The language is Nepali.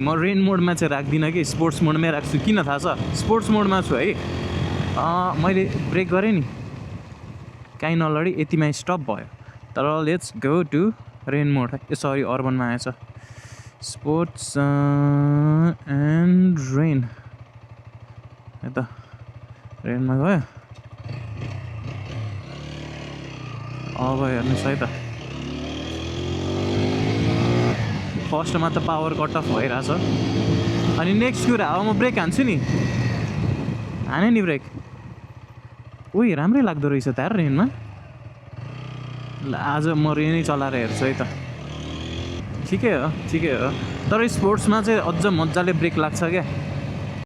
म रेन मोडमा चाहिँ राख्दिनँ कि स्पोर्ट्स मोडमै राख्छु। किन थाहा छ? स्पोर्ट्स मोडमा छु है, मैले ब्रेक गरेँ नि काहीँ नलडी यतिमा स्टप भयो। तर let's go to rain mode. Sorry अर्बनमा आएछ। स्पोर्ट्स एन्ड रेन यता रेनमा गयो। अब हेर्नुहोस् है त, फर्स्टमा त पावर कट अफ भइरहेछ। अनि नेक्स्ट कुरा, अब म ब्रेक हान्छु नि, हाने नि ब्रेक, उही राम्रै लाग्दो रहेछ त यार रेनमा। ल आज म रेनै चलाएर हेर्छु है त। ठिकै हो। तर स्पोर्ट्समा चाहिँ अझ मजाले ब्रेक लाग्छ क्या।